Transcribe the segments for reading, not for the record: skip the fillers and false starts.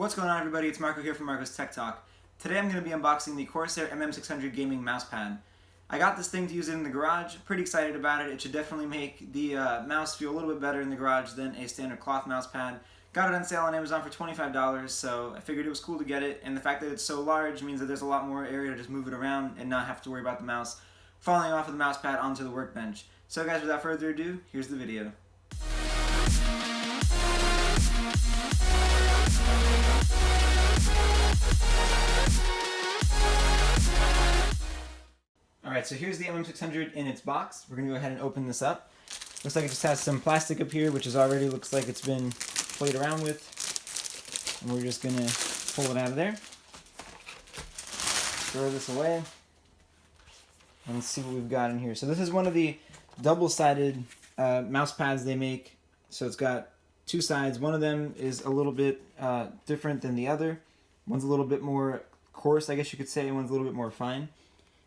What's going on, everybody? It's Marco here from Marco's Tech Talk. Today I'm going to be unboxing the Corsair MM600 gaming mousepad. I got this thing to use it in the garage. Pretty excited about it. It should definitely make the mouse feel a little bit better in the garage than a standard cloth mousepad. Got it on sale on Amazon for $25, so I figured it was cool to get it. And the fact that it's so large means that there's a lot more area to just move it around and not have to worry about the mouse falling off of the mousepad onto the workbench. So guys, without further ado, here's the video. Alright, so here's the MM600 in its box. We're going to go ahead and open this up. Looks like it just has some plastic up here, which is already looks like it's been played around with. And we're just going to pull it out of there. Throw this away. And let's see what we've got in here. So this is one of the double-sided mouse pads they make. So it's got two sides. One of them is a little bit different than the other. One's a little bit more coarse, I guess you could say, and one's a little bit more fine.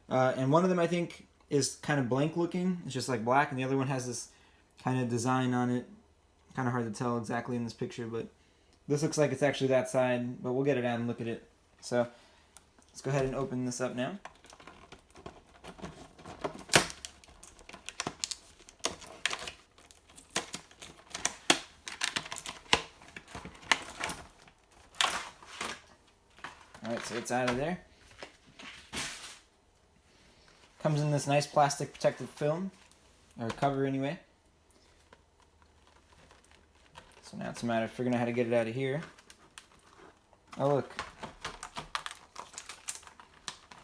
And one of them, I think, is kind of blank looking. It's just like black, and the other one has this kind of design on it. Kind of hard to tell exactly in this picture, but this looks like it's actually that side, but we'll get it out and look at it. So let's go ahead and open this up now. Alright, so it's out of there. Comes in this nice plastic protective film, or cover anyway. So now it's a matter of figuring out how to get it out of here. Oh look.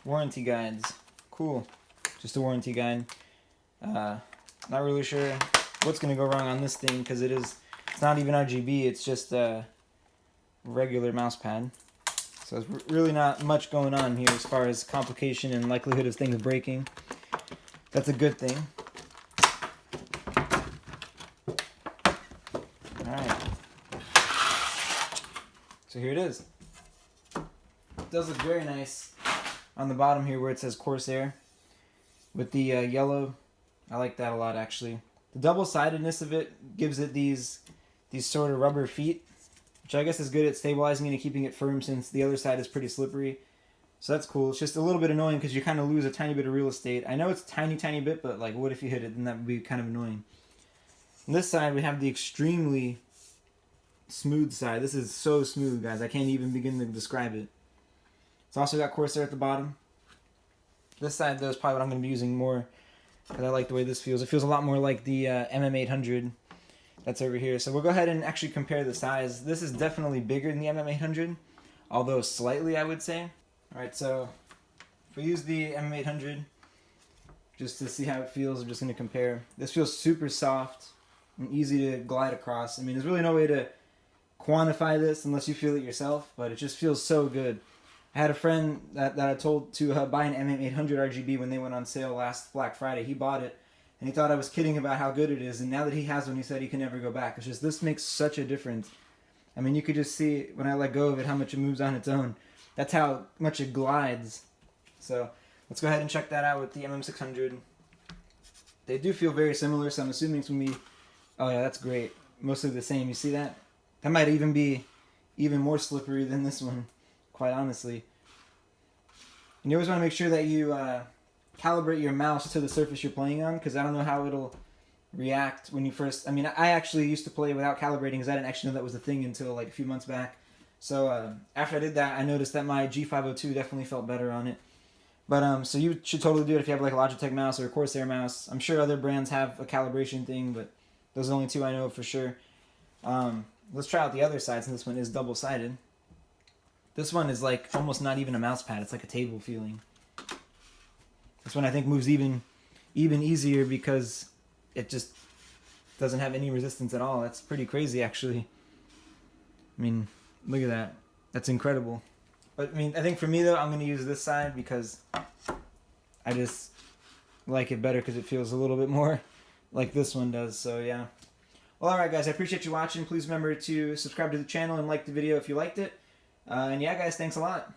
Warranty guides. Cool. Just a warranty guide. Not really sure what's going to go wrong on this thing, because it's not even RGB, it's just a regular mouse pad. So there's really not much going on here as far as complication and likelihood of things breaking. That's a good thing. Alright. So here it is. It does look very nice on the bottom here where it says Corsair with the yellow. I like that a lot, actually. The double-sidedness of it gives it these sort of rubber feet, which I guess is good at stabilizing it and keeping it firm since the other side is pretty slippery. So that's cool. It's just a little bit annoying because you kind of lose a tiny bit of real estate. I know it's a tiny bit, but like, what if you hit it? Then that would be kind of annoying. On this side, we have the extremely smooth side. This is so smooth, guys. I can't even begin to describe it. It's also got Corsair at the bottom. This side, though, is probably what I'm going to be using more because I like the way this feels. It feels a lot more like the MM800. That's over here. So we'll go ahead and actually compare the size. This is definitely bigger than the MM800, although slightly, I would say. Alright, so if we use the MM800, just to see how it feels, I'm just going to compare. This feels super soft and easy to glide across. I mean, there's really no way to quantify this unless you feel it yourself, but it just feels so good. I had a friend that I told to buy an MM800 RGB when they went on sale last Black Friday. He bought it. And he thought I was kidding about how good it is, and now that he has one, he said he can never go back. It's just, this makes such a difference. I mean, you could just see, when I let go of it, how much it moves on its own. That's how much it glides. So, let's go ahead and check that out with the MM600. They do feel very similar, so I'm assuming it's going to be, oh yeah, that's great. Mostly the same, you see that? That might even be even more slippery than this one, quite honestly. And you always want to make sure that you calibrate your mouse to the surface you're playing on, because I don't know how it'll react when you first... I mean, I actually used to play without calibrating because I didn't actually know that was a thing until like a few months back. So after I did that, I noticed that my G502 definitely felt better on it. But so you should totally do it if you have like a Logitech mouse or a Corsair mouse. I'm sure other brands have a calibration thing, but those are the only two I know for sure. Let's try out the other side since this one is double-sided. This one is like almost not even a mouse pad. It's like a table feeling. This one I think moves even easier because it just doesn't have any resistance at all. That's pretty crazy, actually. I mean, look at that. That's incredible. But I mean, I think for me though, I'm going to use this side because I just like it better because it feels a little bit more like this one does. So yeah. Well, alright guys, I appreciate you watching. Please remember to subscribe to the channel and like the video if you liked it. And yeah guys, thanks a lot.